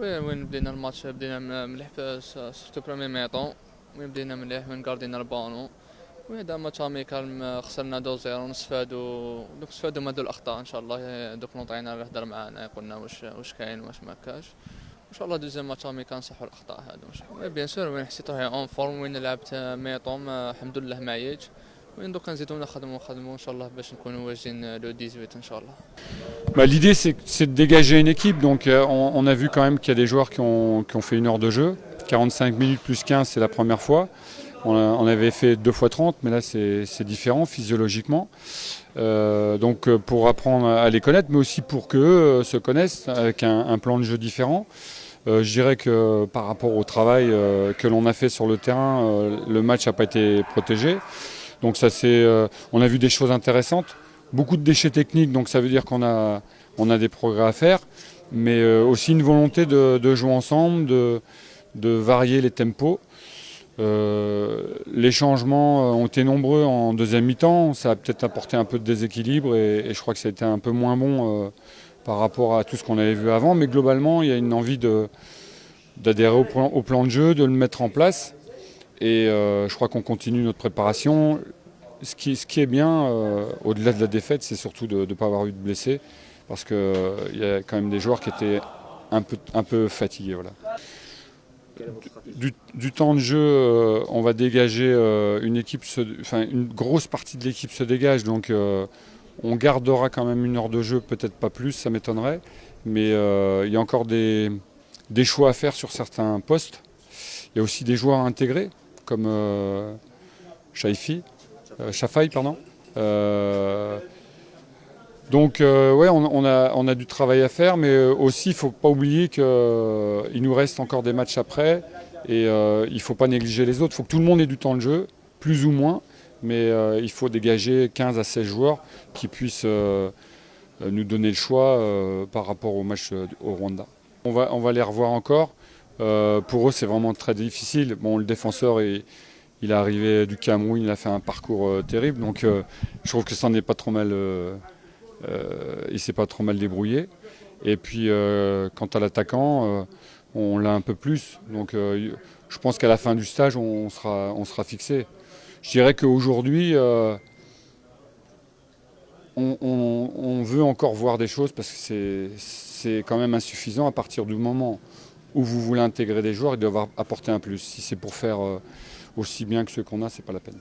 وين بدينا الماتش بدينا مليح سورتو برومي ميطون. وين بدينا مليح وين قاردينا البالون. وهذا ماتش اميكال خسرنا 2-0 نستفادوا من هذو الاخطاء ان شاء الله. دوك نوطينا اللي هضر معانا قلنا واش كاين واش ما كاش. ان شاء الله دوزيام ماتش اميكال نصحوا الاخطاء هادو. بيان سور وين حسيتو هي اون فورم وين لعبت ميطون الحمد لله ما عييتش. وين دوكا نزيدو نخدموا ان شاء الله باش نكونوا واجدين لو 18 ان شاء الله. L'idée, c'est de dégager une équipe. Donc, on a vu quand même qu'il y a des joueurs qui ont fait 1 heure de jeu. 45 minutes plus 15, c'est la première fois. On avait fait 2 fois 30, mais là, c'est différent physiologiquement. Donc, pour apprendre à les connaître, mais aussi pour qu'eux se connaissent avec un plan de jeu différent. Je dirais que par rapport au travail que l'on a fait sur le terrain, le match n'a pas été protégé. Donc, on a vu des choses intéressantes. Beaucoup de déchets techniques, donc ça veut dire qu'on a des progrès à faire, mais aussi une volonté de jouer ensemble, de varier les tempos. Les changements ont été nombreux en deuxième mi-temps, ça a peut-être apporté un peu de déséquilibre et je crois que ça a été un peu moins bon par rapport à tout ce qu'on avait vu avant, mais globalement il y a une envie d'adhérer au plan de jeu, de le mettre en place et je crois qu'on continue notre préparation. Ce qui est bien, au-delà de la défaite, c'est surtout de ne pas avoir eu de blessés, parce qu'il y a quand même des joueurs qui étaient un peu fatigués. Voilà. Du temps de jeu, on va dégager une grosse partie de l'équipe se dégage, donc on gardera quand même 1 heure de jeu, peut-être pas plus, ça m'étonnerait, mais il y a encore des choix à faire sur certains postes. Il y a aussi des joueurs intégrés, comme Chafaï, pardon. Donc ouais, on a du travail à faire, mais aussi il ne faut pas oublier qu'il nous reste encore des matchs après et il ne faut pas négliger les autres. Il faut que tout le monde ait du temps de jeu, plus ou moins, mais il faut dégager 15 à 16 joueurs qui puissent nous donner le choix par rapport au match au Rwanda. On va les revoir encore. Pour eux, c'est vraiment très difficile. Bon, le défenseur il est arrivé du Cameroun, il a fait un parcours terrible, donc je trouve que ça n'est pas trop mal. Il s'est pas trop mal débrouillé. Et puis quant à l'attaquant, on l'a un peu plus. Donc je pense qu'à la fin du stage, on sera fixé. Je dirais qu'aujourd'hui, on veut encore voir des choses parce que c'est quand même insuffisant. À partir du moment où vous voulez intégrer des joueurs, ils doivent apporter un plus. Si c'est pour faire aussi bien que ceux qu'on a, c'est pas la peine.